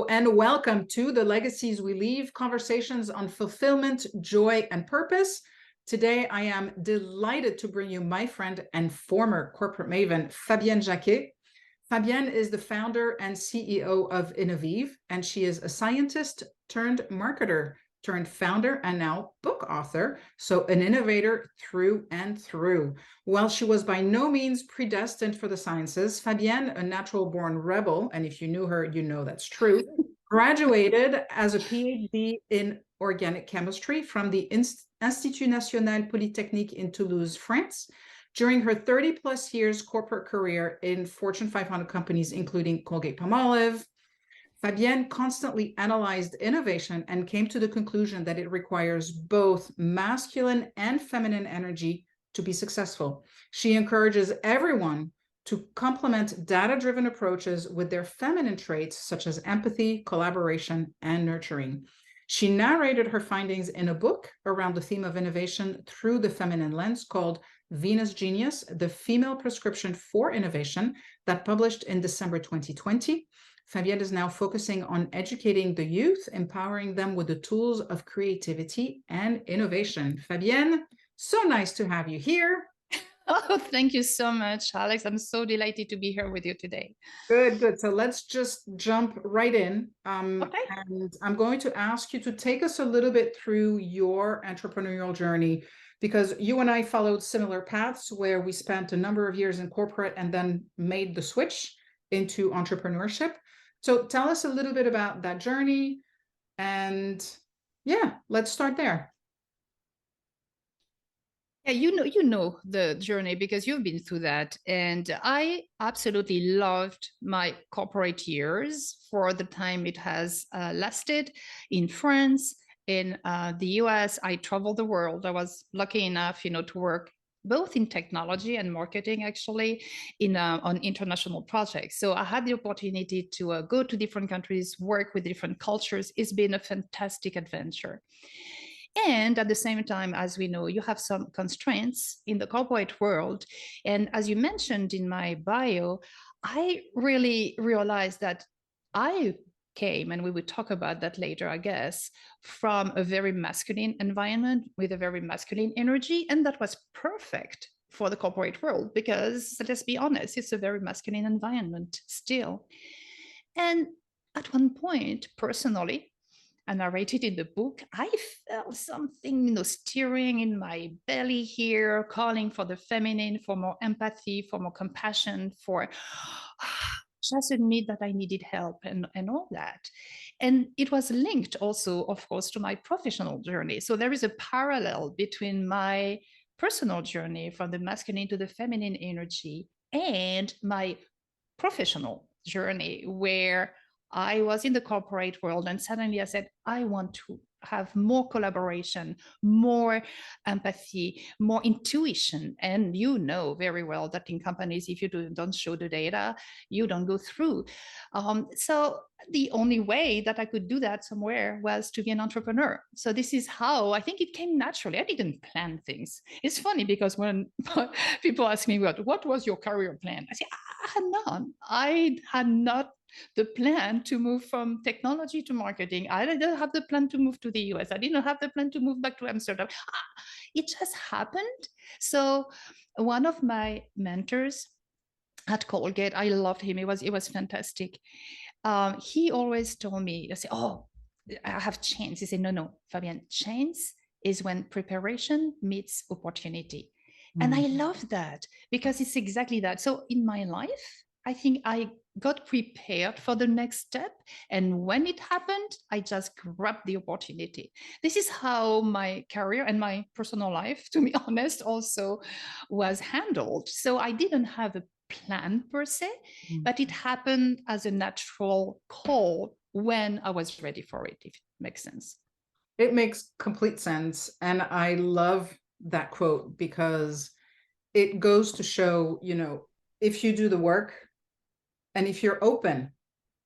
Hello and welcome to the Legacies We Leave, conversations on fulfillment, joy, and purpose. Today, I am delighted to bring you my friend and former corporate maven, Fabienne Jacquet. Fabienne is the founder and CEO of Innovator, and she is a scientist turned marketer turned founder and now book author, so an innovator through and through. While she was by no means predestined for the sciences, Fabienne, a natural-born rebel, and if you knew her, you know that's true, graduated as a PhD in organic chemistry from the Institut National Polytechnique in Toulouse, France. During her 30-plus years corporate career in Fortune 500 companies, including Colgate-Palmolive, Fabienne constantly analyzed innovation and came to the conclusion that it requires both masculine and feminine energy to be successful. She encourages everyone to complement data-driven approaches with their feminine traits, such as empathy, collaboration, and nurturing. She narrated her findings in a book around the theme of innovation through the feminine lens called Venus Genius, the Female Prescription for Innovation, that published in December 2020. Fabienne is now focusing on educating the youth, empowering them with the tools of creativity and innovation. Fabienne, so nice to have you here. Oh, thank you so much, Alex. I'm so delighted to be here with you today. Good, good. So let's just jump right in. Okay. And I'm going to ask you to take us a little bit through your entrepreneurial journey, because you and I followed similar paths where we spent a number of years in corporate and then made the switch into entrepreneurship. So tell us a little bit about that journey, and yeah, let's start there. Yeah, you know the journey because you've been through that. And I absolutely loved my corporate years for the time it has lasted in France, in the US. I traveled the world. I was lucky enough, to work both in technology and marketing, actually, on international projects. So I had the opportunity to go to different countries, work with different cultures. It's been a fantastic adventure. And at the same time, as we know, you have some constraints in the corporate world. And as you mentioned in my bio, I really realized that I came, and we would talk about that later, I guess, from a very masculine environment with a very masculine energy. And that was perfect for the corporate world because, let's be honest, it's a very masculine environment still. And at one point, personally, and narrated in the book, I felt something, stirring in my belly here, calling for the feminine, for more empathy, for more compassion, for just admit that I needed help and all that. And it was linked also, of course, to my professional journey. So there is a parallel between my personal journey from the masculine to the feminine energy and my professional journey where I was in the corporate world and suddenly I said, I want to have more collaboration, more empathy, more intuition. And you know very well that in companies, if you don't show the data, you don't go through. So the only way that I could do that somewhere was to be an entrepreneur. So this is how I think it came naturally. I didn't plan things. It's funny because when people ask me, what was your career plan? I say, I had none. I had not the plan to move from technology to marketing. I didn't have the plan to move to the US. I didn't have the plan to move back to Amsterdam. It just happened. So one of my mentors at Colgate, I loved him. It was fantastic. He always told me, I say, oh, I have chance. He said, no, Fabienne, chance is when preparation meets opportunity. And I love that because it's exactly that. So in my life, I think I got prepared for the next step. And when it happened, I just grabbed the opportunity. This is how my career and my personal life, to be honest, also was handled. So I didn't have a plan per se, but it happened as a natural call when I was ready for it, if it makes sense. It makes complete sense. And I love that quote because it goes to show, if you do the work and if you're open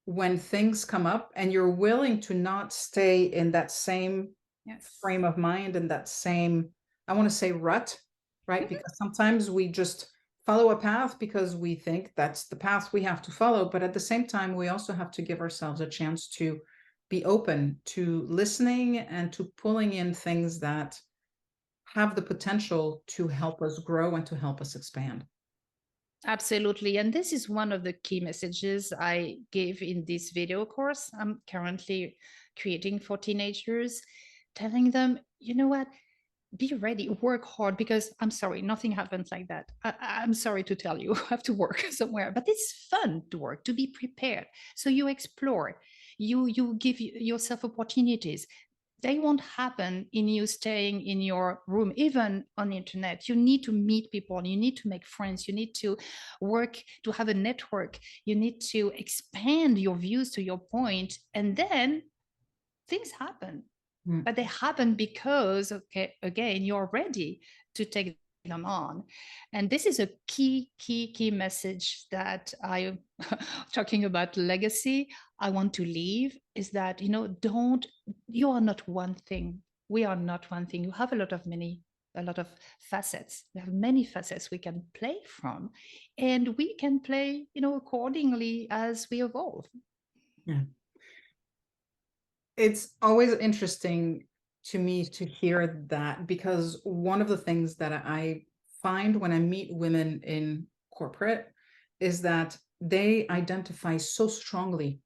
when things come up and you're willing to not stay in that same frame of mind and that same, I want to say rut, right? Because sometimes we just follow a path because we think that's the path we have to follow. But at the same time, we also have to give ourselves a chance to be open to listening and to pulling in things that have the potential to help us grow and to help us expand. Absolutely. And this is one of the key messages I gave in this video course I'm currently creating for teenagers, telling them, you know what, be ready, work hard, because I'm sorry, nothing happens like that. I'm sorry to tell you, you have to work somewhere, but it's fun to work, to be prepared. So you explore, you give yourself opportunities. They won't happen in you staying in your room, even on the internet. You need to meet people, you need to make friends, you need to work to have a network, you need to expand your views to your point, and then things happen. But they happen because, okay, again, you're ready to take them on. And this is a key message that I talking about legacy, I want to leave, is that, you know, you are not one thing. We are not one thing. You have a lot of facets. We have many facets we can play from, and we can play, you know, accordingly as we evolve. Yeah. It's always interesting to me to hear that, because one of the things that I find when I meet women in corporate is that they identify so strongly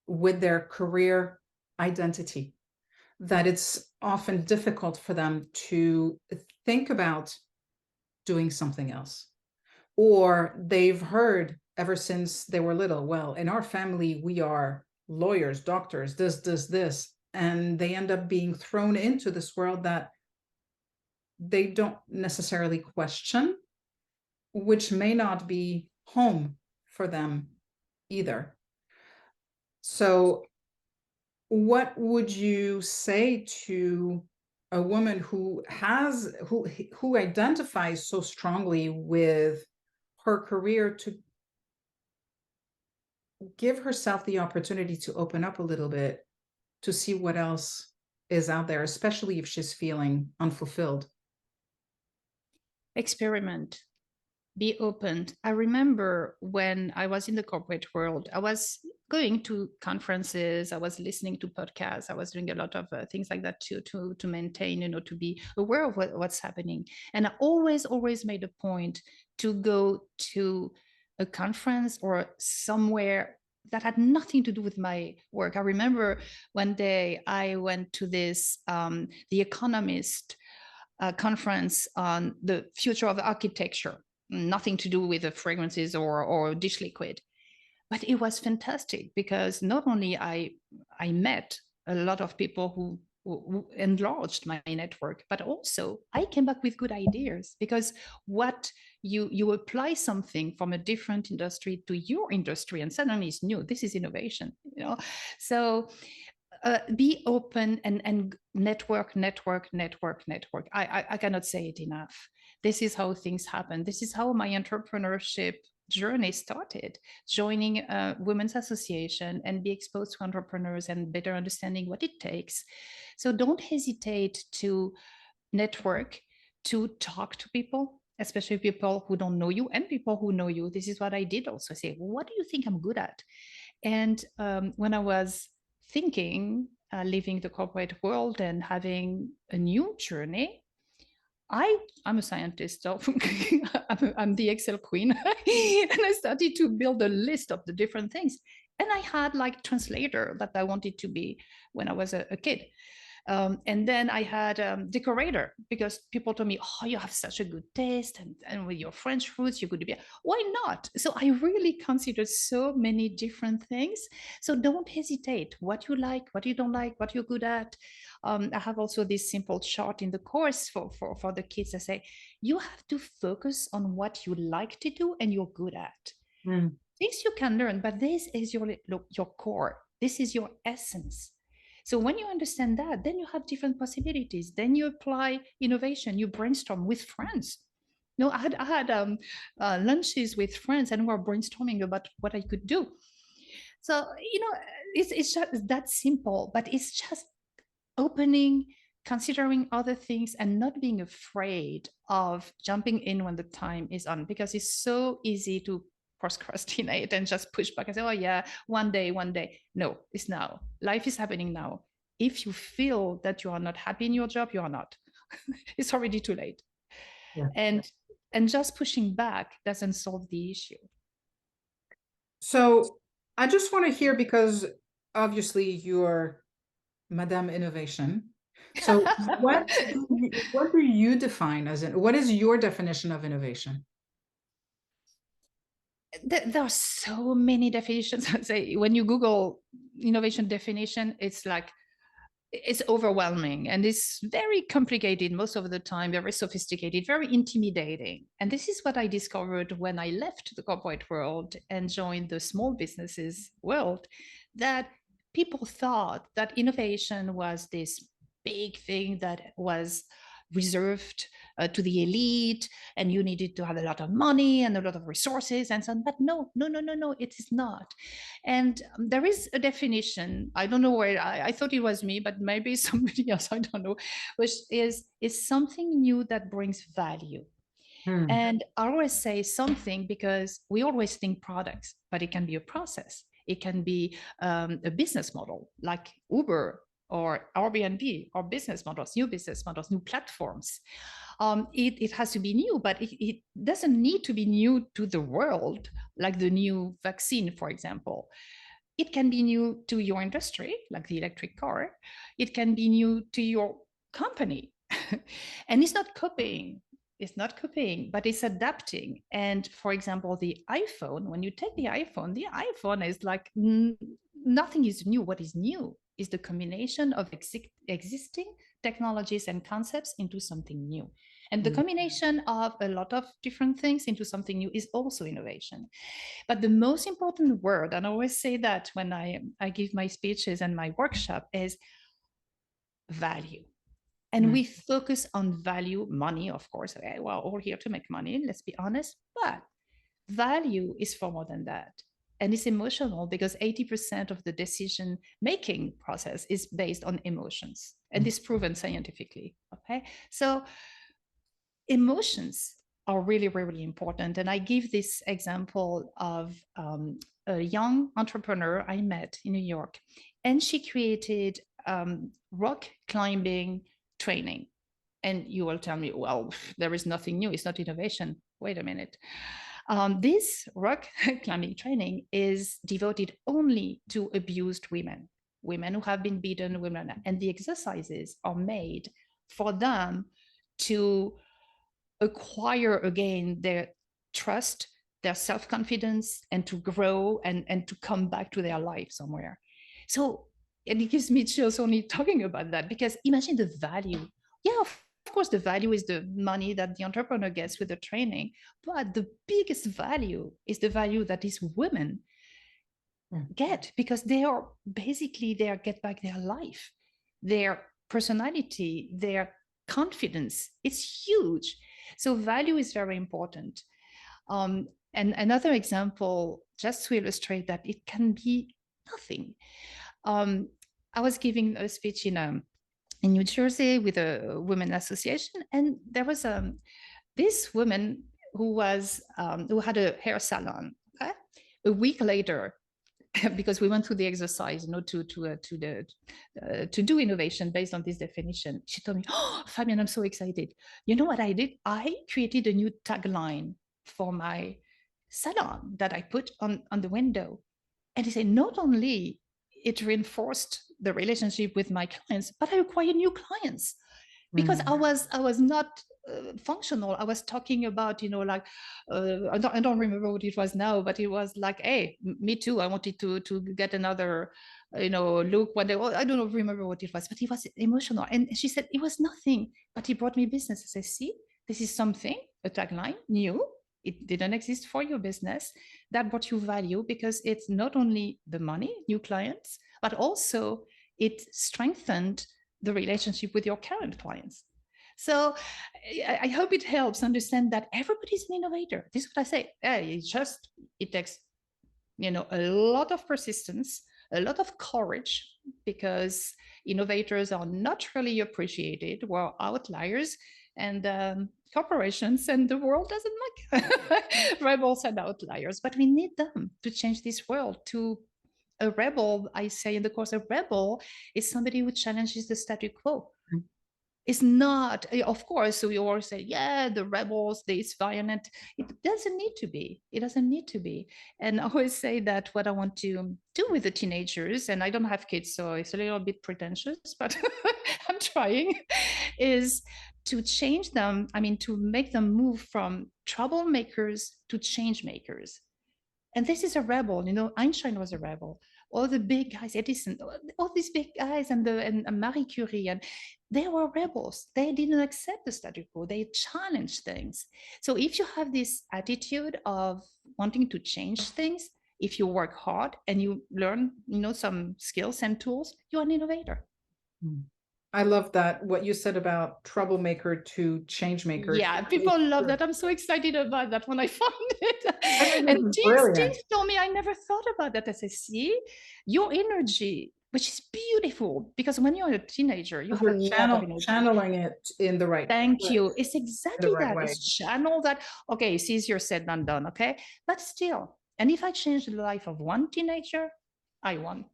with their career identity that it's often difficult for them to think about doing something else. Or they've heard ever since they were little, well, in our family, we are lawyers, doctors, this, and they end up being thrown into this world that they don't necessarily question, which may not be home for them either. So what would you say to a woman who identifies so strongly with her career, to give herself the opportunity to open up a little bit, to see what else is out there, especially if she's feeling unfulfilled? Experiment, be open. I remember when I was in the corporate world, I was going to conferences, I was listening to podcasts, I was doing a lot of things like that to maintain, you know, to be aware of what's happening. And I always made a point to go to a conference or somewhere that had nothing to do with my work. I remember one day I went to this The Economist conference on the future of architecture, nothing to do with the fragrances or dish liquid. But it was fantastic because not only I met a lot of people who enlarged my network, but also I came back with good ideas, because what you apply something from a different industry to your industry and suddenly it's new. This is innovation, you know. So be open and network. I cannot say it enough. This is how things happen. This is how my entrepreneurship journey started, joining a women's association and be exposed to entrepreneurs and better understanding what it takes. So don't hesitate to network, to talk to people, especially people who don't know you and people who know you. This is what I did also. Say, what do you think I'm good at? And when I was thinking, leaving the corporate world and having a new journey, I'm a scientist, so I'm the Excel queen. And I started to build a list of the different things. And I had like translator that I wanted to be when I was a kid. And then I had decorator, because people told me, oh, you have such a good taste, and with your French roots, you could be, why not? So I really considered so many different things. So don't hesitate, what you like, what you don't like, what you're good at. I have also this simple chart in the course for the kids. I say, you have to focus on what you like to do and you're good at. Things you can learn, but this is your core. This is your essence. So when you understand that, then you have different possibilities. Then you apply innovation, you brainstorm with friends. No, I had lunches with friends and we were brainstorming about what I could do. So, you know, it's just that simple, but it's just opening considering other things and not being afraid of jumping in when the time is on, because it's so easy to procrastinate and just push back and say, oh yeah, one day, one day. No, it's now. Life is happening now. If you feel that you are not happy in your job, you are not. It's already too late. Yeah. And just pushing back doesn't solve the issue. So I just want to hear, because obviously you're Madame Innovation. So what do you define as what is your definition of innovation? There are so many definitions. I'd say when you Google innovation definition, it's like, it's overwhelming and it's very complicated most of the time, very sophisticated, very intimidating. And this is what I discovered when I left the corporate world and joined the small businesses world, that people thought that innovation was this big thing that was reserved to the elite, and you needed to have a lot of money and a lot of resources and so on. But no, it is not. And there is a definition. I don't know where I thought it was me, but maybe somebody else, I don't know, which is something new that brings value. And I always say something because we always think products, but it can be a process. It can be a business model like Uber or Airbnb, or business models, new platforms. It has to be new, but it doesn't need to be new to the world, like the new vaccine, for example. It can be new to your industry, like the electric car. It can be new to your company. And it's not copying. It's not copying, but it's adapting. And for example, the iPhone, when you take the iPhone is like nothing is new. What is new is the combination of existing technologies and concepts into something new. And the combination of a lot of different things into something new is also innovation. But the most important word, and I always say that when I give my speeches and my workshop, is value. And we focus on value, money, of course. Okay, well, we're here to make money, let's be honest. But value is far more than that. And it's emotional, because 80% of the decision-making process is based on emotions. And it's proven scientifically, okay? So emotions are really, really important. And I give this example of a young entrepreneur I met in New York. And she created rock climbing training. And you will tell me, well, there is nothing new. It's not innovation. Wait a minute. This rock climbing training is devoted only to abused women who have been beaten, and the exercises are made for them to acquire again their trust, their self-confidence, and to grow and to come back to their life somewhere. So, and it gives me chills only talking about that, because imagine the value. Yeah, of course, the value is the money that the entrepreneur gets with the training, but the biggest value is the value that these women get, because they are basically, they get back their life, their personality, their confidence. It's huge. So value is very important. And another example, just to illustrate that it can be nothing. I was giving a speech in New Jersey with a women association, and there was this woman who had a hair salon. Okay? A week later, because we went through the exercise, to do innovation based on this definition, she told me, "Oh, Fabienne, I'm so excited. You know what I did? I created a new tagline for my salon that I put on the window." And he said, not only it reinforced the relationship with my clients, but I acquired new clients, because I was not functional. I was talking about, I don't remember what it was now, but it was like, hey, me too. I wanted to get another, look one day. Well, I don't remember what it was, but it was emotional. And she said, it was nothing, but it brought me business. I said, see, this is something, a tagline, new. It didn't exist for your business. That brought you value, because it's not only the money, new clients, but also it strengthened the relationship with your current clients. So I hope it helps understand that everybody's an innovator. This is what I say. It takes, a lot of persistence, a lot of courage, because innovators are not really appreciated. We're outliers, and corporations and the world doesn't like rebels and outliers, but we need them to change this world. To a rebel, I say in the course, a rebel is somebody who challenges the status quo. It's not, of course, so we always say, yeah, the rebels, this violent. It doesn't need to be. It doesn't need to be. And I always say that what I want to do with the teenagers, and I don't have kids, so it's a little bit pretentious, but I'm trying, is to change them. I mean, to make them move from troublemakers to change makers. And this is a rebel. Einstein was a rebel. All the big guys, Edison, all these big guys, and Marie Curie, and they were rebels. They didn't accept the status quo. They challenged things. So if you have this attitude of wanting to change things, if you work hard and you learn, some skills and tools, you're an innovator. I love that, what you said about troublemaker to change maker. Yeah, people love that. I'm so excited about that when I found it. And Steve told me, I never thought about that. I said, see, your energy, which is beautiful, because when you're a teenager, you have a lot of energy. Channeling it in the right Thank you. It's exactly that. It's channel that. Okay, it's easier said than done, okay? But still, and if I change the life of one teenager, I won.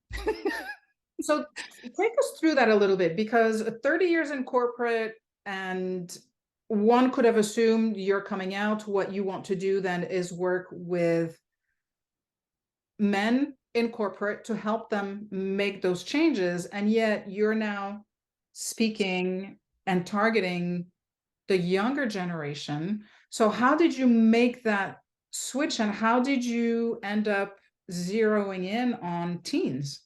So take us through that a little bit, because 30 years in corporate, and one could have assumed you're coming out, what you want to do then is work with men in corporate to help them make those changes. And yet you're now speaking and targeting the younger generation. So how did you make that switch, and how did you end up zeroing in on teens?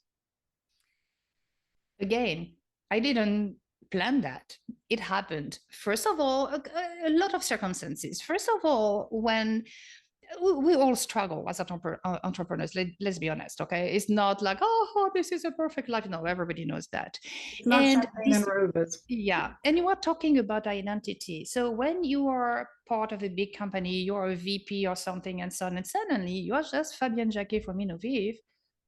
Again, I didn't plan that. It happened. First of all, a lot of circumstances. First of all, when we all struggle as entrepreneurs, let's be honest, okay? It's not like, oh, this is a perfect life. No, everybody knows that. It's not champagne and roses. Yeah, and you are talking about identity. So when you are part of a big company, you're a VP or something and so on, and suddenly you're just Fabienne Jacquet from Innovator.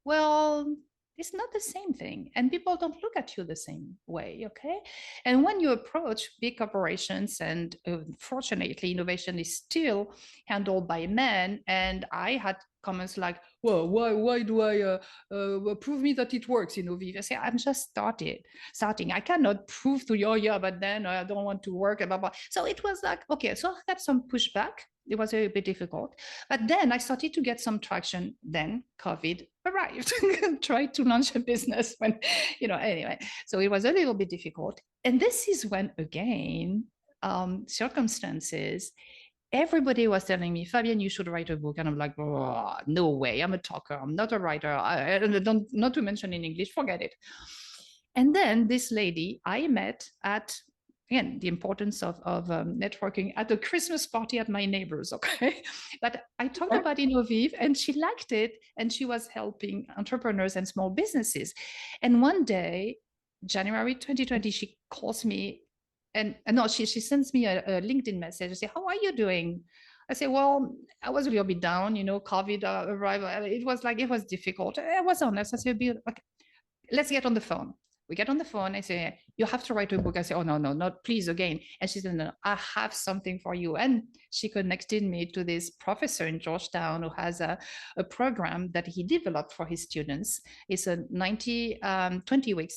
Well, it's not the same thing, and people don't look at you the same way, okay? And when you approach big corporations, and fortunately innovation is still handled by men, and I had comments like, well, why do I prove me that it works, Vive? I say, I'm just starting. I cannot prove to you, oh yeah, but then I don't want to work, blah, blah. So it was like, okay, so I had some pushback. It was a bit difficult, but then I started to get some traction. Then COVID arrived. Tried to launch a business when, anyway, so it was a little bit difficult. And this is when, again, circumstances, everybody was telling me, Fabienne, you should write a book. And I'm like, oh, no way, I'm a talker, I'm not a writer. I don't, not to mention in English, forget it. And then this lady I met at, again, the importance of networking, at a Christmas party at my neighbors, okay? But I talked about Innovive, and she liked it, and she was helping entrepreneurs and small businesses. And one day, January 2020, she calls me, and no, she sends me a LinkedIn message. I say, how are you doing? I say, well, I was a little bit down, COVID arrived. It was difficult. I was honest. I said, okay, let's get on the phone. We get on the phone. I say, you have to write a book. I say, oh, no, not please again. And she said, no, I have something for you. And she connected me to this professor in Georgetown who has a program that he developed for his students. It's a 20-week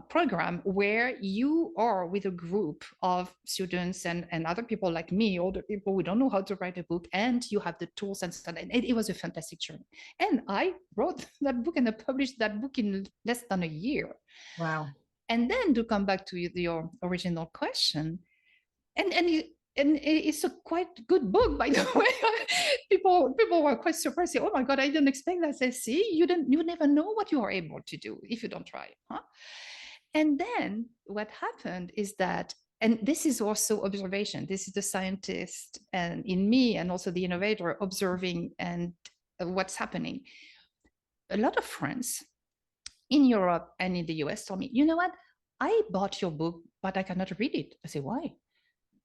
program where you are with a group of students and other people like me, older people who don't know how to write a book, and you have the tools and stuff. And it was a fantastic journey. And I wrote that book, and I published that book in less than a year. Wow. And then to come back to your original question, and it's a quite good book, by the way. People were quite surprised. Say, oh my God, I didn't expect that. I say, see, you never know what you are able to do if you don't try, huh? And then what happened is that, and this is also observation, this is the scientist and in me, and also the innovator observing and what's happening. A lot of friends in Europe and in the US told me, you know what? I bought your book, but I cannot read it. I say, why?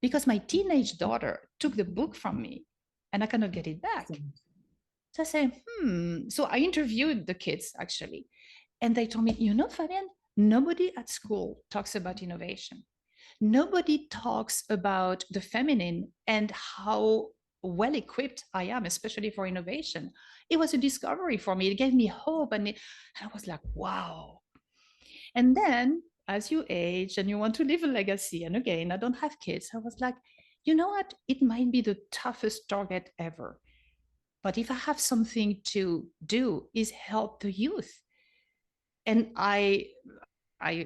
Because my teenage daughter took the book from me and I cannot get it back. So I say, So I interviewed the kids actually, and they told me, Fabienne, nobody at school talks about innovation. Nobody talks about the feminine and how well equipped I am, especially for innovation. It was a discovery for me. It gave me hope. And I was like, wow. And then as you age and you want to leave a legacy, and again, I don't have kids, I was like, you know what? It might be the toughest target ever. But if I have something to do, is help the youth. And I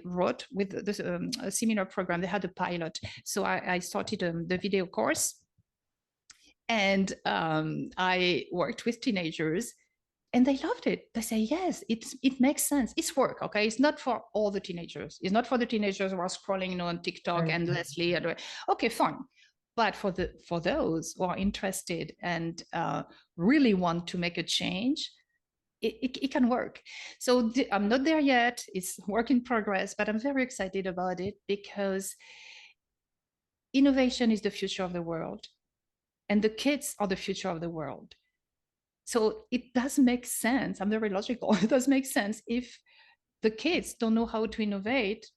wrote with this a similar program. They had a pilot, so I started the video course, and I worked with teenagers, and they loved it. They say, yes, it makes sense. It's work, okay? It's not for all the teenagers. It's not for the teenagers who are scrolling, on TikTok Right. endlessly. Okay, fine. But for those who are interested and really want to make a change, it can work. So I'm not there yet. It's work in progress, but I'm very excited about it because innovation is the future of the world, and the kids are the future of the world. So it does make sense. I'm very logical. It does make sense if the kids don't know how to innovate.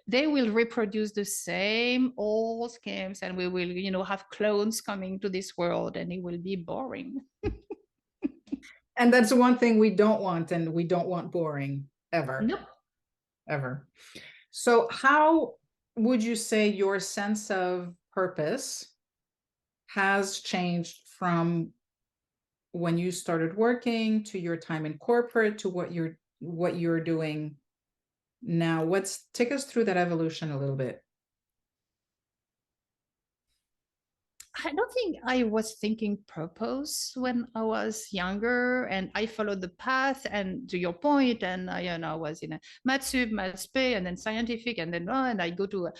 They will reproduce the same old schemes, and we will, have clones coming to this world, and it will be boring. And that's the one thing we don't want, and we don't want boring ever. Nope. Ever. So how would you say your sense of purpose has changed from when you started working to your time in corporate to what you're doing now? Take us through that evolution a little bit. I don't think I was thinking purpose when I was younger, and I followed the path. And to your point, and I was in a maths sub, maths P, and then scientific, and then and I go to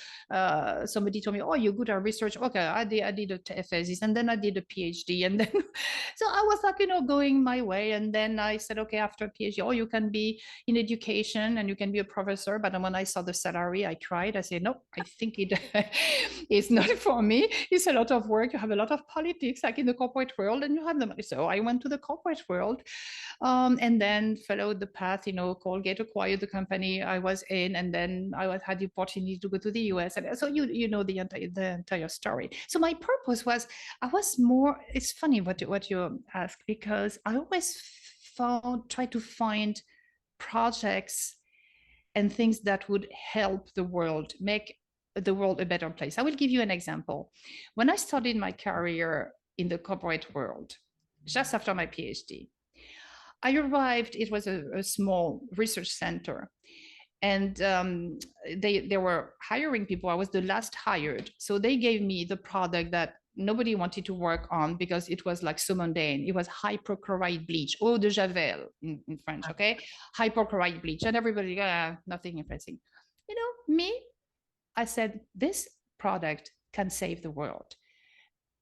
somebody told me, oh, you're good at research. Okay, I did a thesis, and then I did a PhD, and then so I was like going my way, and then I said, okay, after PhD, you can be in education and you can be a professor. But when I saw the salary, I cried. I said, no, I think it's not for me. It's a lot of work. You have a lot of politics, like in the corporate world, and you have the money. So I went to the corporate world, and then followed the path. Colgate acquired the company I was in, and then had the opportunity to go to the US. And so you know the entire story. So my purpose was, I was more. It's funny what you ask, because I always try to find projects and things that would help the world, make the world a better place. I will give you an example. When I started my career in the corporate world, just after my PhD, I arrived, it was a small research center, and they were hiring people. I was the last hired. So they gave me the product that nobody wanted to work on because it was like so mundane. It was hypochlorite bleach, eau de javel in French, okay? Hypochlorite bleach. And everybody, nothing interesting. Me, I said, this product can save the world.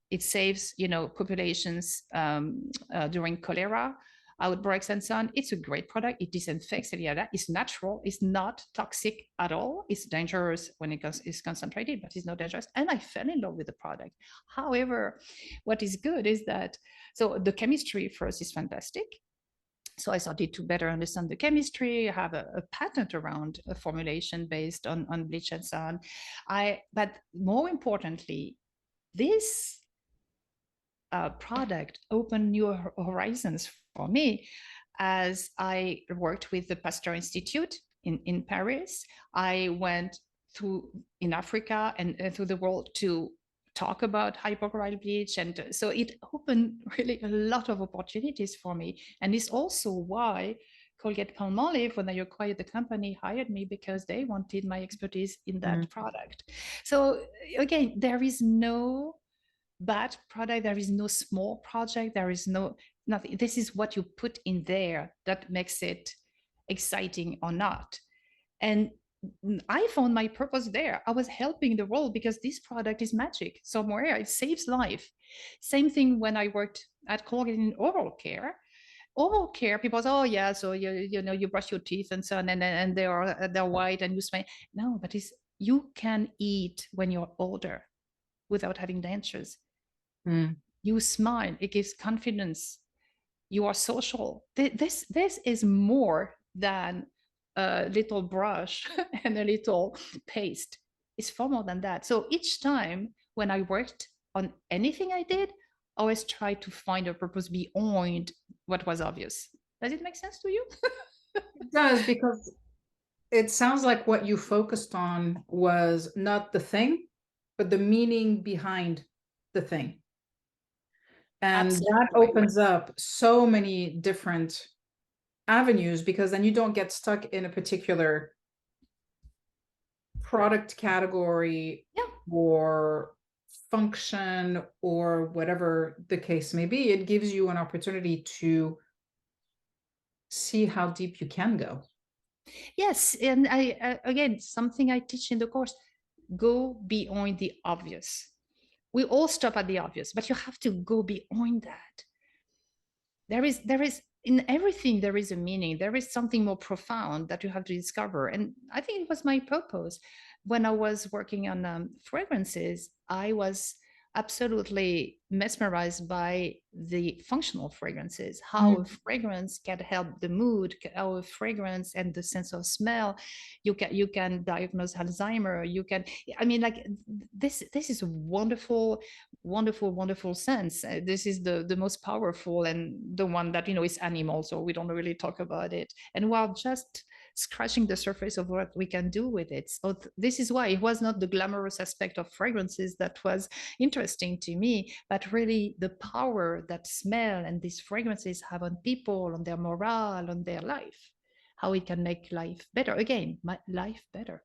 It saves, populations during cholera outbreaks and so on. It's a great product. It disinfects, it's natural. It's not toxic at all. It's dangerous when it's concentrated, but it's not dangerous. And I fell in love with the product. However, what is good is that, so the chemistry first is fantastic. So I started to better understand the chemistry, have a patent around a formulation based on bleach and so on. But more importantly, this product opened new horizons for me as I worked with the Pasteur Institute in Paris. I went in Africa and through the world to talk about hypochlorite bleach. And so it opened really a lot of opportunities for me. And it's also why Colgate-Palmolive, when I acquired the company, hired me, because they wanted my expertise in that product. So again, there is no bad product. There is no small project. There is nothing. This is what you put in there that makes it exciting or not. And I found my purpose there. I was helping the world because this product is magic somewhere. It saves life. Same thing when I worked at Colgate in oral care. Oral care, people say, oh yeah, so you brush your teeth and so on, and they're white and you smell. No, but you can eat when you're older without having dentures. You smile, it gives confidence. You are social. This is more than a little brush and a little paste. It's far more than that. So each time when I worked on anything I did, I always try to find a purpose beyond what was obvious. Does it make sense to you? It does, because it sounds like what you focused on was not the thing, but the meaning behind the thing. And that Absolutely right. opens up so many different avenues, because then you don't get stuck in a particular product category Yeah. or function or whatever the case may be. It gives you an opportunity to see how deep you can go. Yes, and I again, something I teach in the course, go beyond the obvious. We all stop at the obvious, but you have to go beyond that. There is in everything there is a meaning. There is something more profound that you have to discover. And I think it was my purpose when I was working on fragrances. I was absolutely mesmerized by the functional fragrances, how a fragrance can help the mood, how a fragrance and the sense of smell, you can diagnose Alzheimer. You can, I mean, like this is a wonderful, wonderful, wonderful sense. This is the most powerful, and the one that is animal, so we don't really talk about it. And while just scratching the surface of what we can do with it. So this is why it was not the glamorous aspect of fragrances that was interesting to me, but really the power that smell and these fragrances have on people, on their morale, on their life, how it can make life better. Again, life better.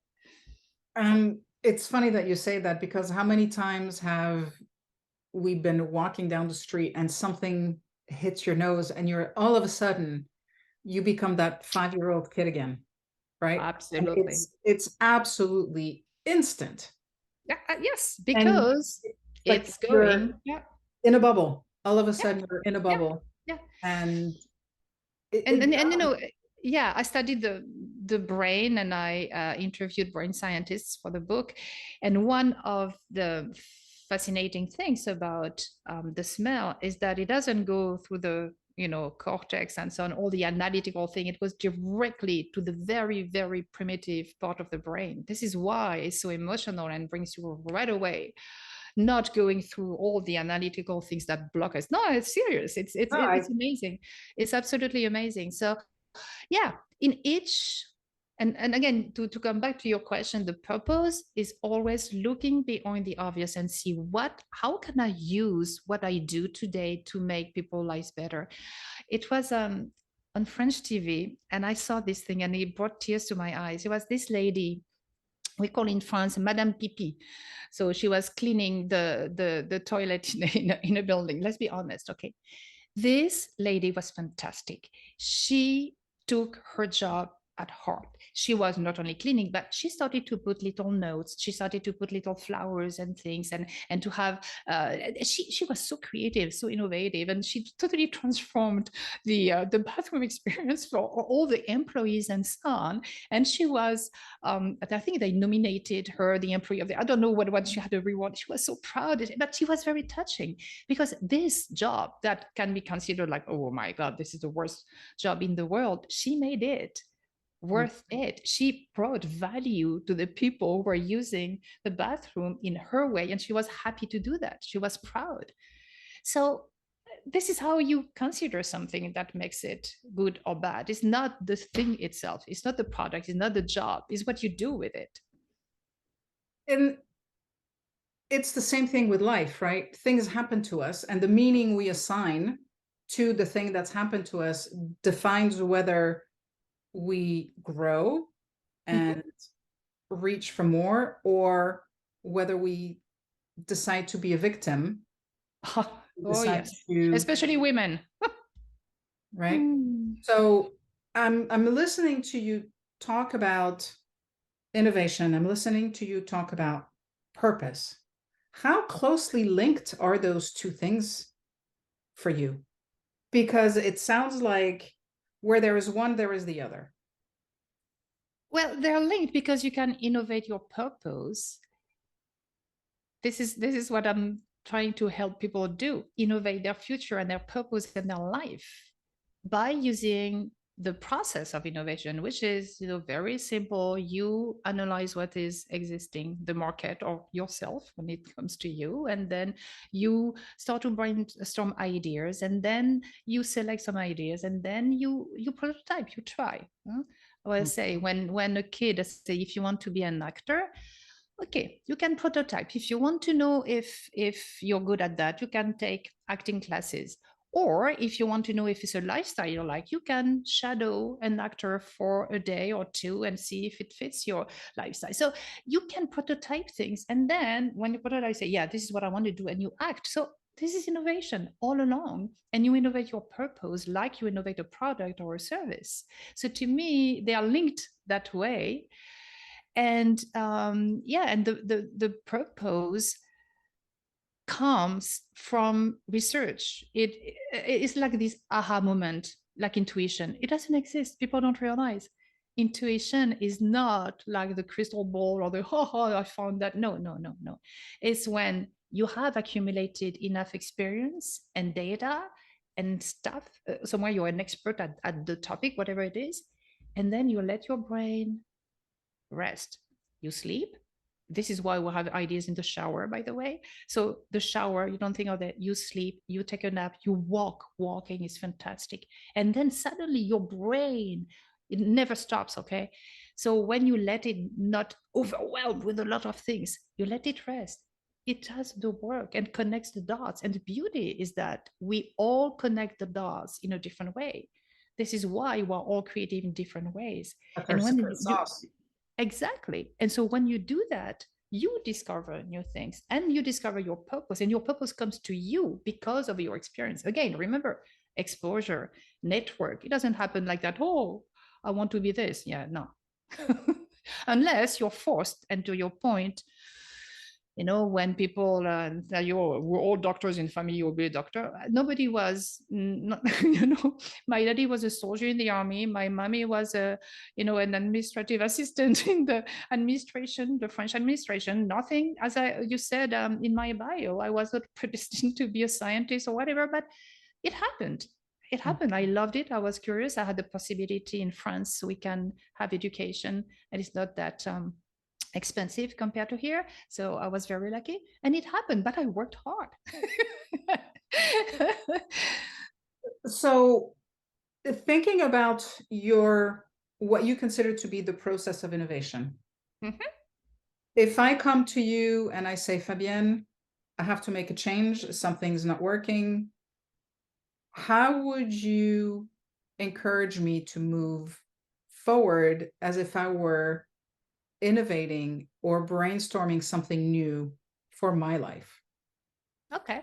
It's funny that you say that, because how many times have we been walking down the street and something hits your nose and you're all of a sudden you become that 5-year-old kid again, right? And Absolutely. it's absolutely instant. Yes, And because like it's you're going. Yeah, in a bubble. All of a yeah, sudden you're in a yeah, bubble. yeah. And And yeah, I studied the brain, and I interviewed brain scientists for the book. And one of the fascinating things about the smell is that it doesn't go through the cortex and so on, all the analytical thing. It goes directly to the very, very primitive part of the brain. This is why it's so emotional and brings you right away, not going through all the analytical things that block us. No, it's serious. It's amazing. It's absolutely amazing. So yeah, in each, and again, to come back to your question, the purpose is always looking beyond the obvious and see how can I use what I do today to make people's lives better. It was on French TV, and I saw this thing and it brought tears to my eyes. It was this lady, we call in France Madame Pipi. So she was cleaning the toilet in a building. Let's be honest, okay? This lady was fantastic. She took her job at heart. She was not only cleaning, but she started to put little notes. She started to put little flowers and things, and to have. She was so creative, so innovative, and she totally transformed the bathroom experience for all the employees and so on. And she was, I think they nominated her the employee of the. I don't know what she had a reward. She was so proud, but she was very touching, because this job that can be considered like, oh my God, this is the worst job in the world, she made it worth it. She brought value to the people who were using the bathroom in her way, and she was happy to do that. She was proud. So this is how you consider something that makes it good or bad. It's not the thing itself, it's not the product, it's not the job, it's what you do with it. And it's the same thing with life, right? Things happen to us, and the meaning we assign to the thing that's happened to us defines whether we grow and reach for more, or whether we decide to be a victim. Oh yes, especially women. Right. So I'm listening to you talk about innovation. I'm listening to you talk about purpose. How closely linked are those two things for you? Because it sounds like where there is one, there is the other. Well, they're linked because you can innovate your purpose. This is what I'm trying to help people do, innovate their future and their purpose in their life by using the process of innovation, which is, very simple. You analyze what is existing, the market or yourself when it comes to you, and then you start to brainstorm ideas, and then you select some ideas, and then you prototype, you try. I say when a kid say, if you want to be an actor, okay, you can prototype. If you want to know if you're good at that, you can take acting classes. Or if you want to know if it's a lifestyle you like, you can shadow an actor for a day or two and see if it fits your lifestyle. So you can prototype things. And then when you prototype, say, yeah, this is what I want to do, and you act. So this is innovation all along. And you innovate your purpose like you innovate a product or a service. So to me, they are linked that way. And and the purpose comes from research. It's like this aha moment, like intuition. It doesn't exist. People don't realize. Intuition is not like the crystal ball or the I found that. No. It's when you have accumulated enough experience and data and stuff, somewhere you're an expert at the topic, whatever it is, and then you let your brain rest. You sleep. This is why we have ideas in the shower, by the way. So the shower, you don't think of that. You sleep, you take a nap, you walk. Walking is fantastic. And then suddenly your brain, it never stops, okay? So when you let it not overwhelmed with a lot of things, you let it rest. It does the work and connects the dots. And the beauty is that we all connect the dots in a different way. This is why we're all creative in different ways. That's And our when secret sauce. exactly. And so when you do that, you discover new things and you discover your purpose, and your purpose comes to you because of your experience. Again, remember, exposure, network. It doesn't happen like that. Oh, I want to be this. Yeah, no. Unless you're forced, and to your point, when people tell you, oh, we're all doctors in family, you'll be a doctor. Nobody was, not, my daddy was a soldier in the army. My mommy was an administrative assistant in the administration, the French administration. Nothing, as you said in my bio, I was not predestined to be a scientist or whatever, but it happened. It happened. I loved it. I was curious. I had the possibility in France, so we can have education, and it's not that expensive compared to here. So I was very lucky, and it happened, but I worked hard. So thinking about what you consider to be the process of innovation. If I come to you and I say, Fabienne, I have to make a change, something's not working, how would you encourage me to move forward as if I were innovating or brainstorming something new for my life? Okay,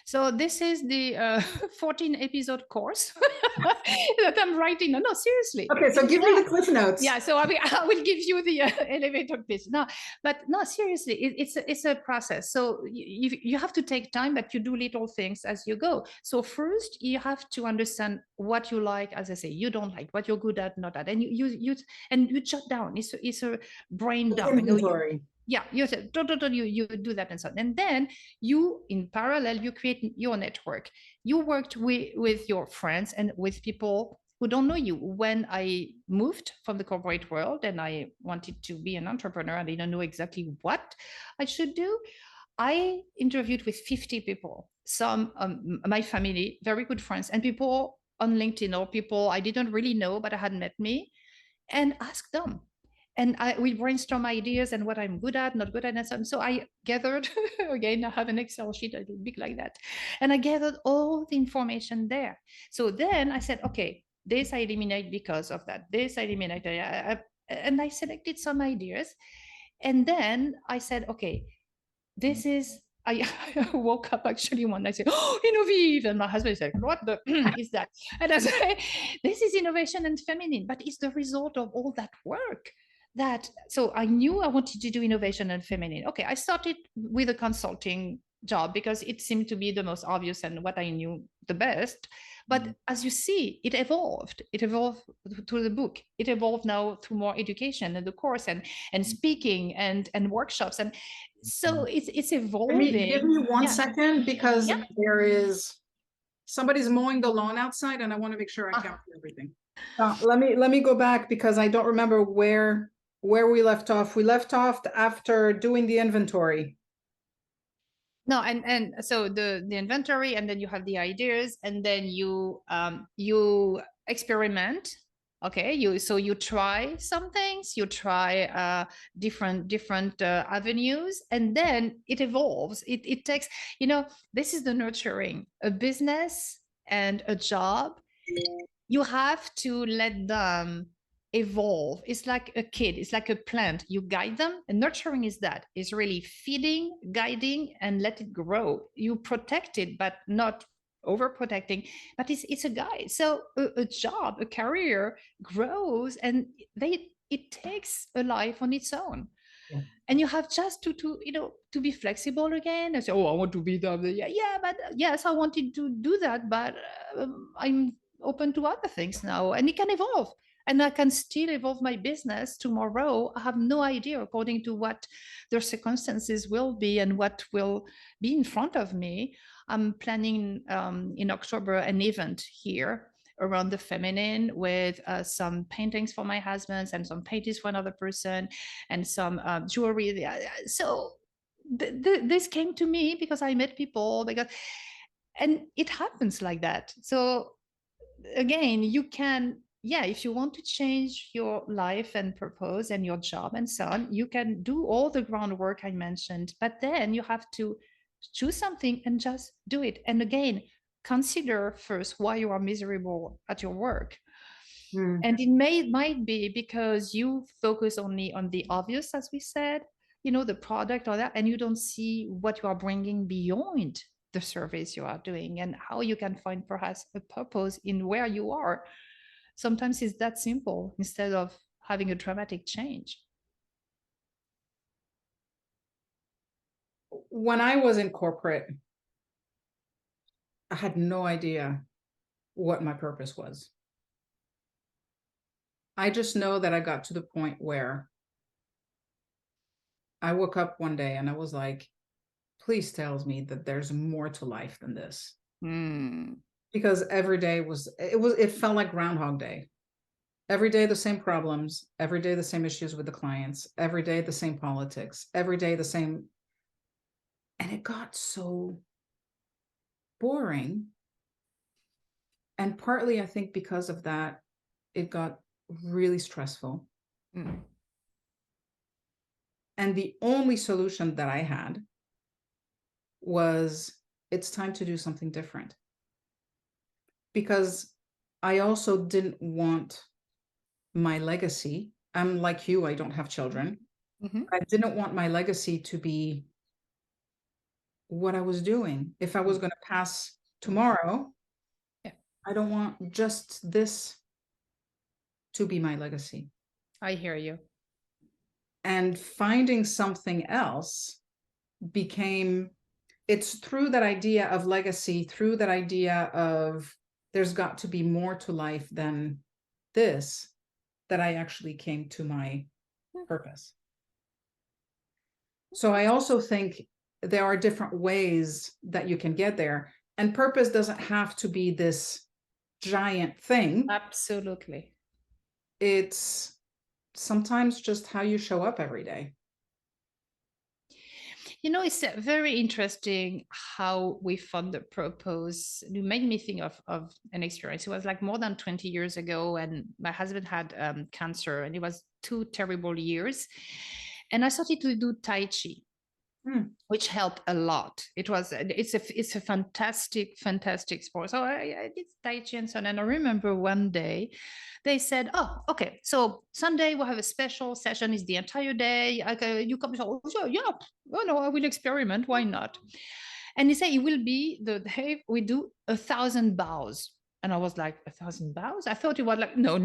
so this is the 14 episode course that I'm writing. No, seriously. Okay, so give me the Cliff Notes. Yeah, so I will give you the elevator pitch. No, but no, seriously, it's a process. So you have to take time, but you do little things as you go. So first, you have to understand what you like, as I say, you don't like, what you're good at, not at, and you jot down. It's a brain dump. Inventory. Yeah, you do that and so on. And then you, in parallel, you create your network. You worked with your friends and with people who don't know you. When I moved from the corporate world and I wanted to be an entrepreneur and I didn't know exactly what I should do, I interviewed with 50 people, some my family, very good friends, and people on LinkedIn or people I didn't really know, but I had met me, and asked them. And we brainstorm ideas and what I'm good at, not good at, and so on. So I gathered, again, I have an Excel sheet a little big like that. And I gathered all the information there. So then I said, okay, this I eliminate because of that. This I eliminate. And I selected some ideas. And then I said, okay, this is, I woke up actually one night, I said, oh, Innovative. And my husband said, what the is that? And I said, this is innovation and feminine, but it's the result of all that work. So I knew I wanted to do innovation and feminine. Okay, I started with a consulting job because it seemed to be the most obvious and what I knew the best. But as you see, it evolved. It evolved through the book. It evolved now through more education and the course and speaking and workshops. And So it's Give evolving. me one Yeah. second because Yeah. there is somebody's mowing the lawn outside and I want to make sure I capture everything. Let me go back because I don't remember where we left off. We left off after doing the inventory. No, and so the inventory, and then you have the ideas, and then you experiment. Okay, you try some things, you try different avenues, and then it evolves. It takes, this is the nurturing. A business and a job, you have to let them evolve. It's like a kid, it's like a plant. You guide them, and nurturing is that, is really feeding, guiding, and let it grow. You protect it, but not overprotecting, but it's a guide. So a job, a career grows, and it takes a life on its own. Yeah. And you have just to be flexible again and say, oh, I want to be that. Yeah, but yes, I wanted to do that, but I'm open to other things now, and it can evolve, and I can still evolve my business tomorrow. I have no idea, according to what their circumstances will be and what will be in front of me. I'm planning in October an event here around the feminine with some paintings for my husband and some paintings for another person and some jewelry. So this came to me because I met people, and it happens like that. So again, you can, yeah, if you want to change your life and purpose and your job and so on, you can do all the groundwork I mentioned, but then you have to choose something and just do it. And again, consider first why you are miserable at your work. And it might be because you focus only on the obvious, as we said, the product or that, and you don't see what you are bringing beyond the service you are doing and how you can find perhaps a purpose in where you are. Sometimes it's that simple instead of having a dramatic change. When I was in corporate, I had no idea what my purpose was. I just know that I got to the point where I woke up one day and I was like, please tell me that there's more to life than this. Because every day it felt like Groundhog Day. Every day the same problems, every day the same issues with the clients, every day the same politics, every day the same. And it got so boring. And partly, I think because of that, it got really stressful. And the only solution that I had was, it's time to do something different. Because I also didn't want my legacy. I'm like you, I don't have children. I didn't want my legacy to be what I was doing. If I was going to pass tomorrow, I don't want just this to be my legacy. I hear you. And finding something else became, it's through that idea of legacy, through that idea of there's got to be more to life than this, that I actually came to my purpose. So I also think there are different ways that you can get there, and purpose doesn't have to be this giant thing. Absolutely. It's sometimes just how you show up every day. It's very interesting how we found the purpose. You made me think of an experience. It was like more than 20 years ago, and my husband had cancer, and it was 2 terrible years. And I started to do Tai Chi, which helped a lot. It's a fantastic sport. So I did Tai Chi and so on. And I remember one day they said, oh, okay, so Sunday we'll have a special session. It's the entire day. You come. So, yeah, oh, no, I will experiment. Why not? And he said it will be the day we do 1,000 bows. And I was like, 1,000 bows? I thought it was like, no,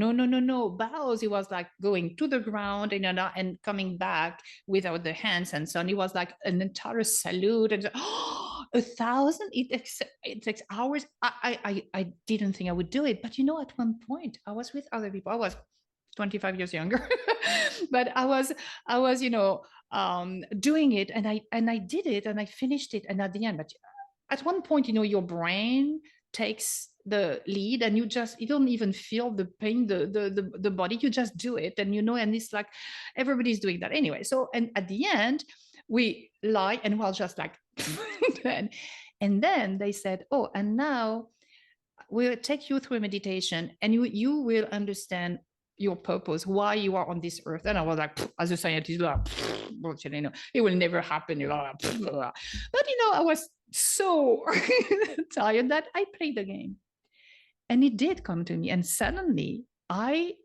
bows. It was like going to the ground and coming back without the hands and so on. It was like an entire salute. And 1,000? It takes hours. I didn't think I would do it. But at one point, I was with other people. I was 25 years younger. But I was doing it, and I did it, and I finished it, and at the end, but at one point, your brain takes the lead, and you don't even feel the pain, the body, you just do it, and and it's like everybody's doing that anyway. So, and at the end, we lie, and we're just like, and then they said, oh, and now we'll take you through a meditation, and you will understand your purpose, why you are on this earth. And I was like, as a scientist, bullshit, it will never happen. But I was so tired that I played the game, and it did come to me. And suddenly, I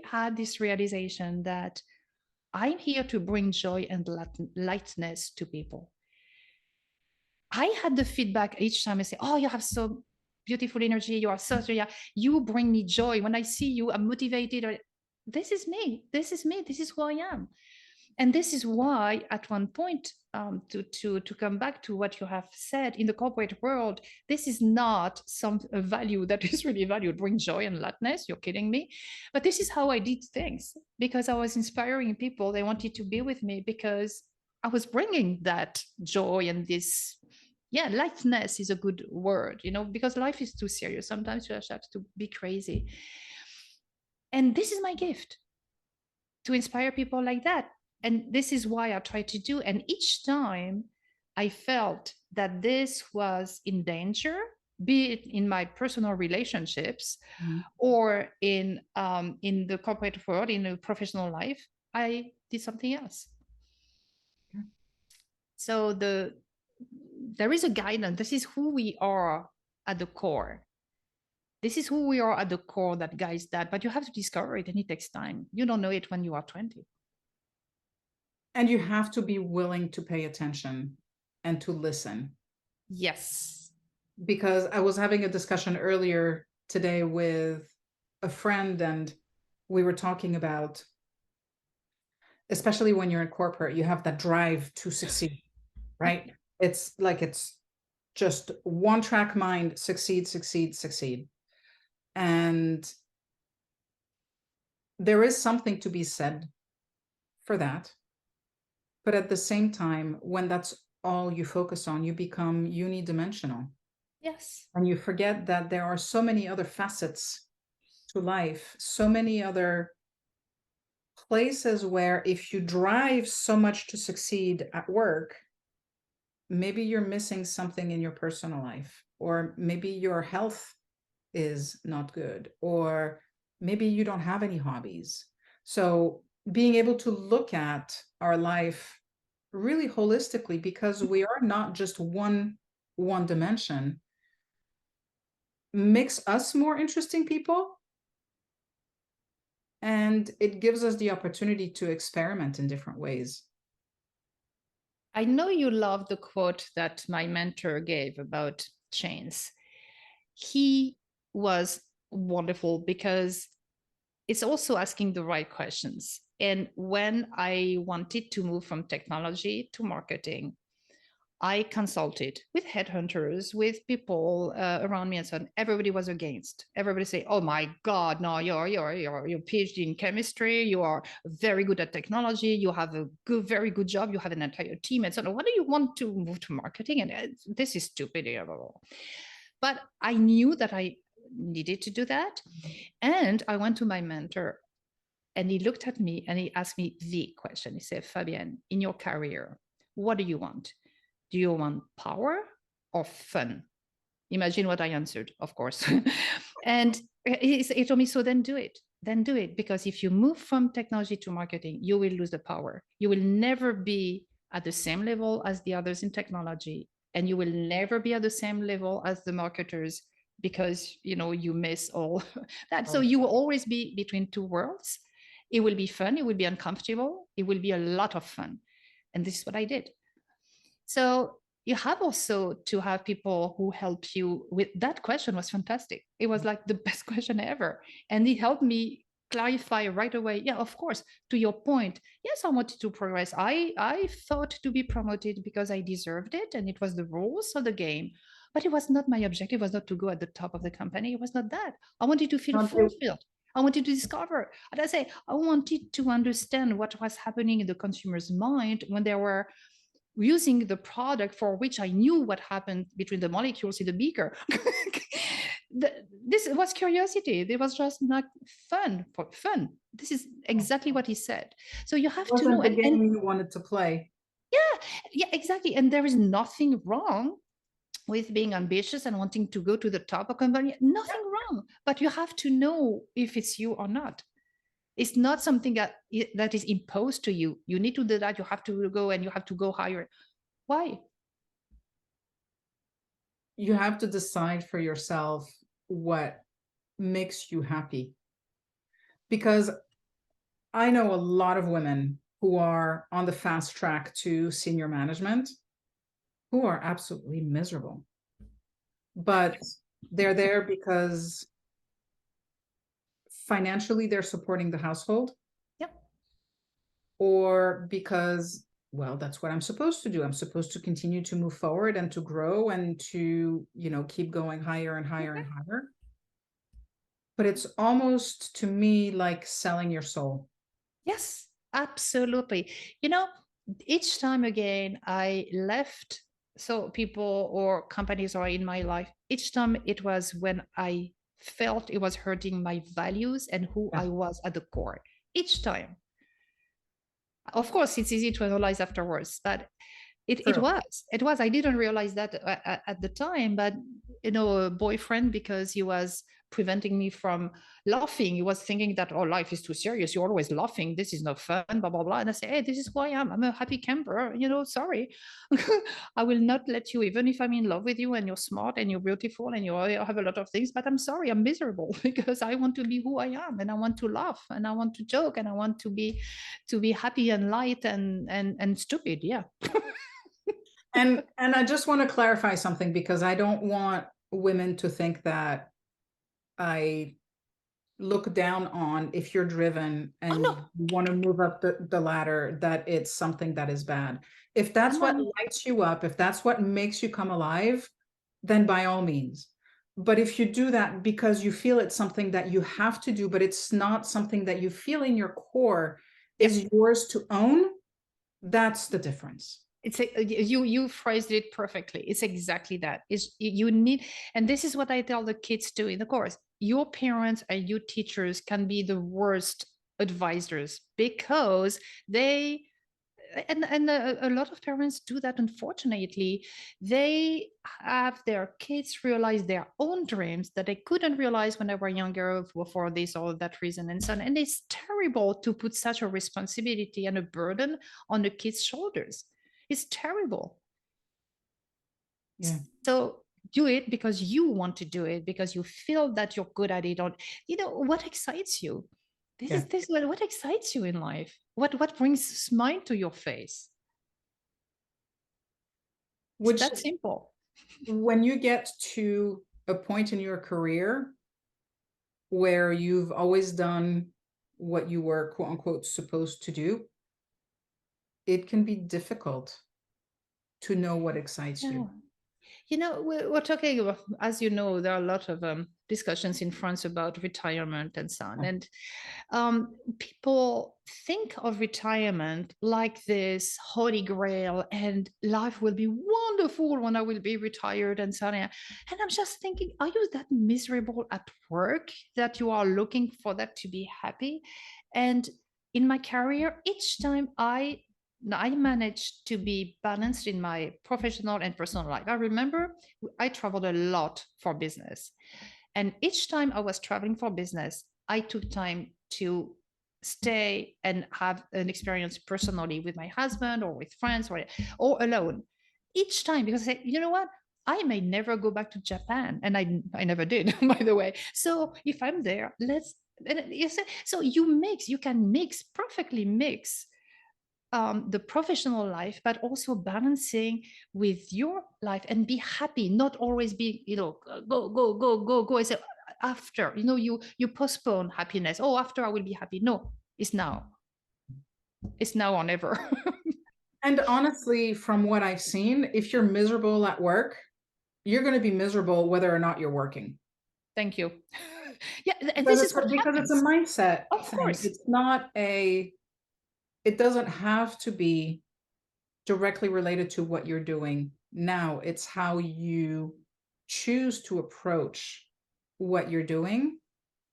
had this realization that I'm here to bring joy and lightness to people. I had the feedback each time I say, oh, you have so beautiful energy. You are such a, you bring me joy. When I see you, I'm motivated. This is me. This is me. This is who I am. And this is why at one point, to come back to what you have said, in the corporate world, this is not some value that is really valued, bring joy and lightness. You're kidding me. But this is how I did things, because I was inspiring people. They wanted to be with me because I was bringing that joy and this, lightness is a good word, because life is too serious. Sometimes you just have to be crazy. And this is my gift, to inspire people like that. And this is why I try to do. And each time I felt that this was in danger, be it in my personal relationships or in the corporate world, in a professional life, I did something else. So there is a guidance. This is who we are at the core. This is who we are at the core that guides that. But you have to discover it, and it takes time. You don't know it when you are 20. And you have to be willing to pay attention and to listen. Yes. Because I was having a discussion earlier today with a friend, and we were talking about, especially when you're in corporate, you have that drive to succeed, right? It's like, it's just one track mind, succeed, succeed, succeed. And there is something to be said for that. But at the same time, when that's all you focus on, you become unidimensional. Yes. And you forget that there are so many other facets to life, so many other places where if you drive so much to succeed at work, maybe you're missing something in your personal life, or maybe your health is not good, or maybe you don't have any hobbies. So being able to look at our life really holistically, because we are not just one dimension, makes us more interesting people. And it gives us the opportunity to experiment in different ways. I know you love the quote that my mentor gave about chains. He was wonderful because it's also asking the right questions. And when I wanted to move from technology to marketing, I consulted with headhunters, with people around me, and so on. Everybody was against. Everybody say, "Oh my God, no! You're PhD in chemistry. You are very good at technology. You have a very good job. You have an entire team, and so on. What do you want to move to marketing? And this is stupid." But I knew that I needed to do that, and I went to my mentor, and he looked at me and he asked me the question. He said, "Fabienne, in your career, what do you want? Do you want power or fun?" Imagine what I answered, of course. And he told me, so then do it. Then do it. Because if you move from technology to marketing, you will lose the power. You will never be at the same level as the others in technology. And you will never be at the same level as the marketers, because you miss all that. So you will always be between two worlds. It will be fun. It will be uncomfortable. It will be a lot of fun. And this is what I did. So you have also to have people who help you with that question. Was fantastic. It was like the best question ever. And it helped me clarify right away. Yeah, of course, to your point. Yes, I wanted to progress. I thought to be promoted because I deserved it, and it was the rules of the game. But it was not my objective. It was not to go at the top of the company. It was not that. I wanted to feel fulfilled. I wanted to discover. And I say, I wanted to understand what was happening in the consumer's mind when they were using the product for which I knew what happened between the molecules in the beaker. This was curiosity. It was just not fun for fun. This is exactly what he said. So you have to know. Wasn't the game you wanted to play. Yeah, exactly. And there is nothing wrong with being ambitious and wanting to go to the top of a company. Nothing wrong. But you have to know if it's you or not. It's not something that is imposed to you. You need to do that. You have to go and you have to go higher. Why? You have to decide for yourself what makes you happy. Because I know a lot of women who are on the fast track to senior management who are absolutely miserable. But they're there because financially they're supporting the household. Yep. Or because, well, that's what I'm supposed to do. I'm supposed to continue to move forward and to grow and to, keep going higher and higher and higher. But it's almost to me like selling your soul. Yes, absolutely. Each time again I left, so people or companies are in my life, each time it was when I felt it was hurting my values and who Yeah. I was at the core. Each time. Of course, it's easy to analyze afterwards, but it True. was. I didn't realize that at the time, but a boyfriend, because he was preventing me from laughing. He was thinking that, oh, life is too serious. You're always laughing. This is not fun, blah, blah, blah. And I say, hey, this is who I am. I'm a happy camper. Sorry. I will not let you, even if I'm in love with you and you're smart and you're beautiful and you have a lot of things, but I'm sorry, I'm miserable because I want to be who I am and I want to laugh and I want to joke and I want to be happy and light and stupid. Yeah. And I just want to clarify something because I don't want women to think that I look down on if you're driven and no. you want to move up the ladder, that it's something that is bad. If that's what lights you up, if that's what makes you come alive, then by all means. But if you do that because you feel it's something that you have to do, but it's not something that you feel in your core is yours to own, that's the difference. You phrased it perfectly. It's exactly that. Is you need, and this is what I tell the kids too in the course. Your parents and your teachers can be the worst advisors because they and a lot of parents do that. Unfortunately, they have their kids realize their own dreams that they couldn't realize when they were younger for this or that reason and so on. And it's terrible to put such a responsibility and a burden on the kids' shoulders. It's terrible. Yeah. So do it because you want to do it, because you feel that you're good at it, or what excites you. This is what excites you in life. What brings a smile to your face. It's that simple. When you get to a point in your career where you've always done what you were quote unquote supposed to do, it can be difficult to know what excites you. We're talking about, as you know, there are a lot of discussions in France about retirement and so on. And people think of retirement like this holy grail and life will be wonderful when I will be retired and so on. And I'm just thinking, are you that miserable at work that you are looking for that to be happy? And in my career, each time I managed to be balanced in my professional and personal life. I remember I traveled a lot for business. And each time I was traveling for business, I took time to stay and have an experience personally with my husband or with friends or alone. Each time, because I said, you know what? I may never go back to Japan. And I never did, by the way. So if I'm there, so you can perfectly mix the professional life, but also balancing with your life and be happy, not always be, go. I say after, you postpone happiness. Oh, after I will be happy. No, it's now. It's now or never. And honestly, from what I've seen, if you're miserable at work, you're going to be miserable whether or not you're working. Thank you. Yeah, and this is what Because it's a happens. mindset Of thing. course. It's not it doesn't have to be directly related to what you're doing now. It's how you choose to approach what you're doing,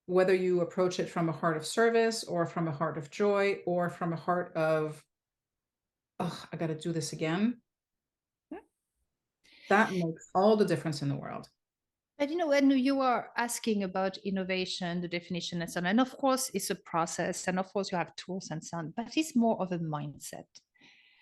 whether you approach it from a heart of service or from a heart of joy or from a heart of, oh, I got to do this again. That makes all the difference in the world. And when you are asking about innovation, the definition and so on, and of course it's a process, and of course you have tools and so on, but it's more of a mindset.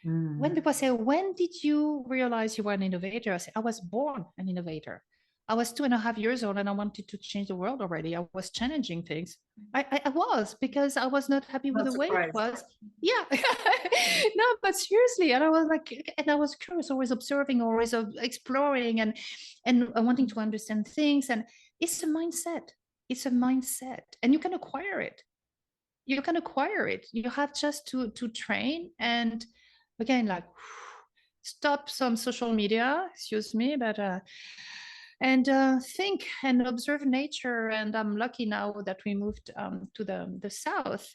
When people say, when did you realize you were an innovator? I say, I was born an innovator. I was 2.5 years old and I wanted to change the world already. I was challenging things. I was, because I was not happy with Not the way it surprised. was. Yeah. No, but seriously. And I was like, and I was curious, always observing, always exploring and wanting to understand things. And it's a mindset. It's a mindset. And you can acquire it. You can acquire it. You have just to train and again, like stop some social media, excuse me, but and think and observe nature. And I'm lucky now that we moved to the south,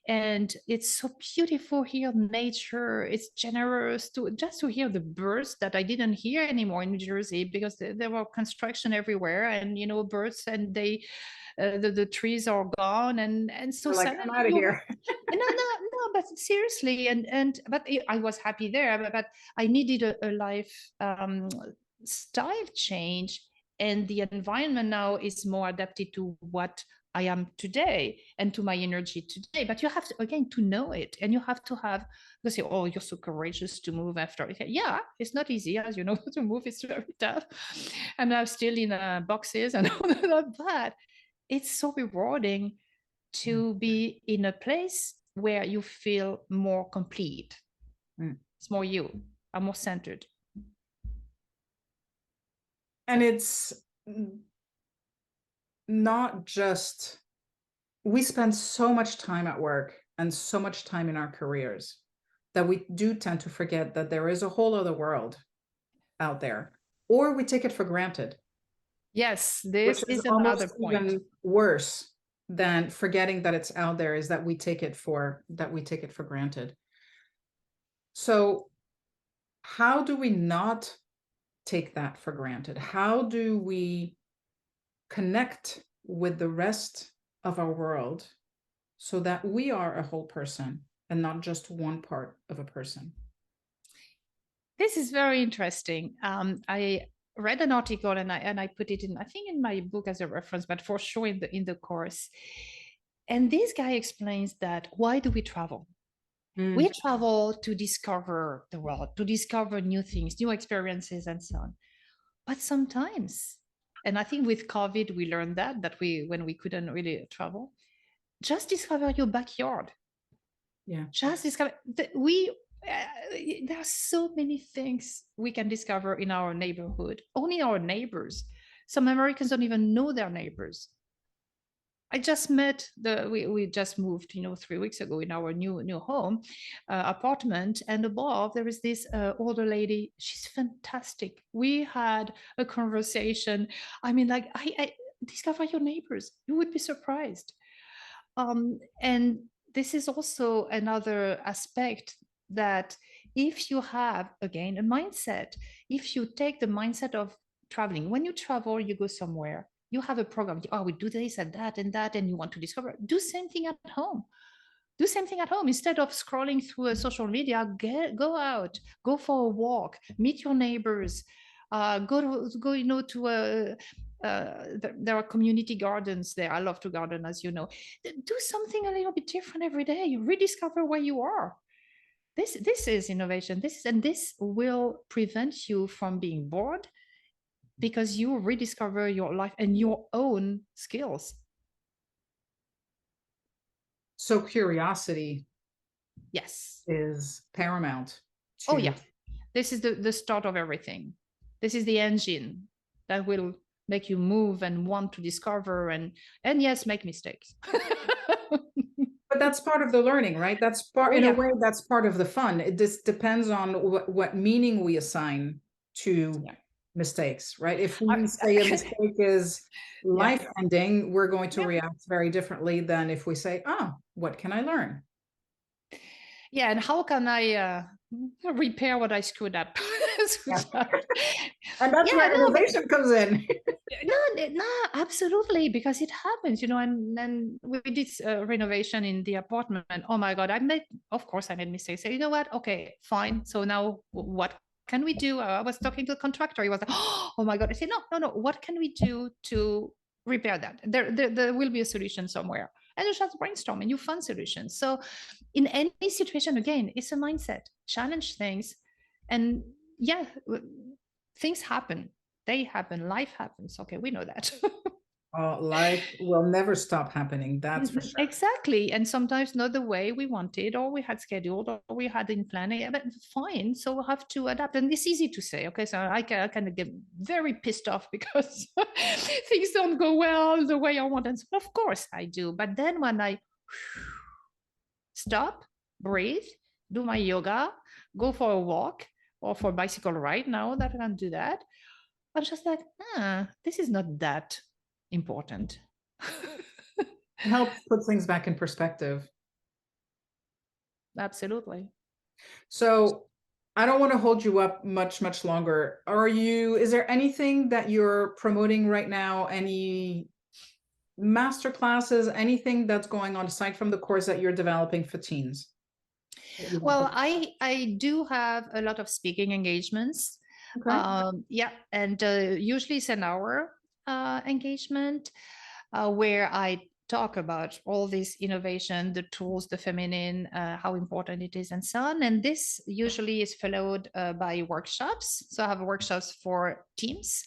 and it's so beautiful here. Nature, it's generous to just to hear the birds that I didn't hear anymore in New Jersey because there were construction everywhere, and birds, and they the trees are gone, and so We're like, suddenly I'm out of you here. no, but seriously, and but I was happy there, but I needed a life style change, and the environment now is more adapted to what I am today and to my energy today. But you have to, again, to know it, and you have to have, you say, oh, you're so courageous to move after. Yeah, it's not easy, as you know, to move. It's very tough. I'm now still in boxes and all that, but it's so rewarding to be in a place where you feel more complete. It's more you, are more centered. And it's not just, we spend so much time at work and so much time in our careers that we do tend to forget that there is a whole other world out there, or we take it for granted. Yes, Which this is is another almost point. even worse than forgetting that it's out there, is that we take it for granted. So how do we not take that for granted? How do we connect with the rest of our world so that we are a whole person and not just one part of a person? This is very interesting. I read an article and I put it in, I think, in my book as a reference, but for sure in the course. And this guy explains that why do we travel? We travel to discover the world, to discover new things, new experiences, and so on. But sometimes, and I think with COVID, we learned that when we couldn't really travel, just discover your backyard. Yeah. Just discover there are so many things we can discover in our neighborhood, only our neighbors. Some Americans don't even know their neighbors. I just met we just moved 3 weeks ago in our new home apartment, and above there is this older lady. She's fantastic. We had a conversation. I mean, like, I discover your neighbors. You would be surprised. And this is also another aspect, that if you have, again, a mindset, if you take the mindset of traveling, when you travel, you go somewhere, you have a program. Oh, we do this and that, and you want to discover. Do same thing at home. Do same thing at home. Instead of scrolling through a social media, go out, go for a walk, meet your neighbors, go to a there are community gardens there. I love to garden, as you know. Do something a little bit different every day. You rediscover where you are. This is innovation. This will prevent you from being bored, because you rediscover your life and your own skills. So curiosity, Yes, is paramount to, oh yeah, this is the start of everything. This is the engine that will make you move and want to discover and yes, make mistakes. but that's part of the learning, right? That's part, in a way, that's part of the fun. It just depends on what meaning we assign to mistakes, right? If we say a mistake is life ending, we're going to react very differently than if we say, oh, what can I learn? Yeah, and how can I repair what I screwed up? And that's where innovation comes in. No, absolutely, because it happens, and then we did renovation in the apartment. Oh my God, of course I made mistakes. So you know what? Okay, fine. So now what can we do? I was talking to the contractor. He was like, oh my God. I said, no. What can we do to repair that? There will be a solution somewhere. And you just brainstorm and you find solutions. So in any situation, again, it's a mindset, challenge things. And yeah, things happen. They happen, life happens. Okay, we know that. Life will never stop happening, that's for sure. Exactly. And sometimes not the way we wanted, or we had scheduled, or we had in planning, but fine. So we'll have to adapt. And it's easy to say, okay, so I kind of get very pissed off because things don't go well the way I want. And so of course I do. But then when I stop, breathe, do my yoga, go for a walk or for a bicycle ride now that I can do that, I was just like, this is not that important. Help put things back in perspective. Absolutely. So I don't want to hold you up much longer. Is there anything that you're promoting right now? Any master classes, anything that's going on aside from the course that you're developing for teens? Well, I do have a lot of speaking engagements. Okay. And usually it's an hour engagement where I talk about all this innovation, the tools, the feminine, how important it is, and so on. And this usually is followed by workshops. So I have workshops for teams,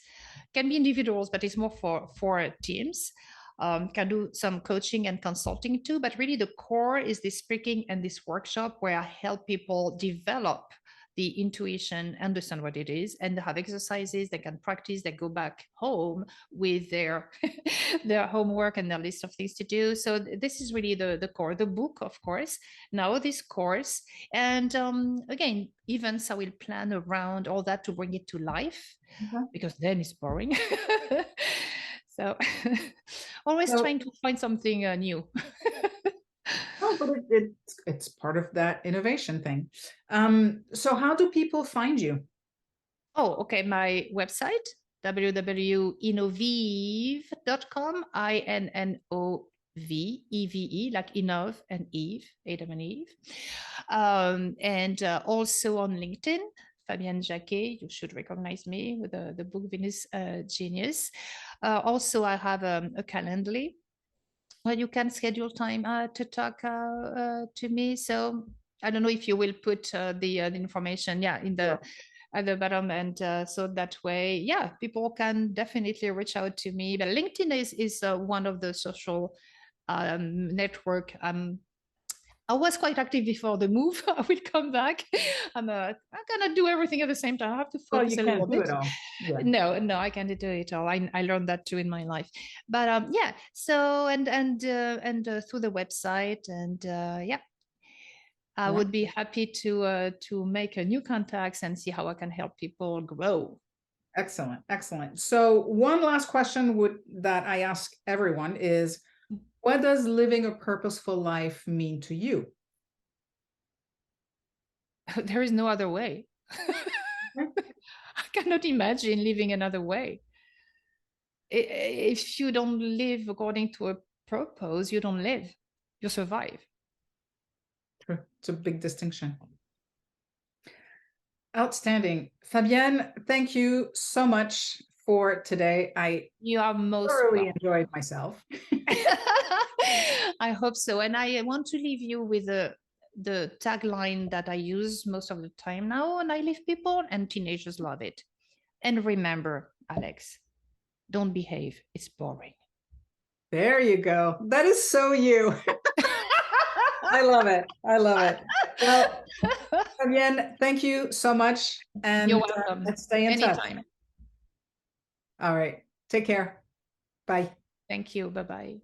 can be individuals, but it's more for teams. Can do some coaching and consulting too, but really the core is this speaking and this workshop where I help people develop the intuition, understand what it is, and have exercises they can practice. They go back home with their their homework and their list of things to do. So this is really the core. The book, of course, now this course, and again, events I will plan around all that to bring it to life, because then it's boring. So always trying to find something new. Oh, but it's part of that innovation thing. So how do people find you? Oh, okay. My website, www.innove.com, INNOVEVE, like Innov and Eve, Adam and Eve. And also on LinkedIn, Fabienne Jacquet, you should recognize me with the book Venus Genius. Also, I have a Calendly where you can schedule time to talk to me. So I don't know if you will put the information, in the at the bottom, and so that way, people can definitely reach out to me. But LinkedIn is one of the social network. I was quite active before the move. I will come back. I'm gonna do everything at the same time. I have to focus a little bit. No, I can't do it all. I learned that too in my life. But so and through the website, and I would be happy to make a new contacts and see how I can help people grow. Excellent. So one last question that I ask everyone is, what does living a purposeful life mean to you? There is no other way. I cannot imagine living another way. If you don't live according to a purpose, you don't live, you survive. True. It's a big distinction. Outstanding. Fabienne, thank you so much for today. You are most thoroughly enjoyed myself. I hope so. And I want to leave you with the tagline that I use most of the time now, and I leave people, and teenagers love it. And remember, Alex, don't behave. It's boring. There you go. That is so you. I love it. Well, again, thank you so much. And you're welcome. Let's stay in Anytime. touch. All right. Take care. Bye. Thank you. Bye-bye.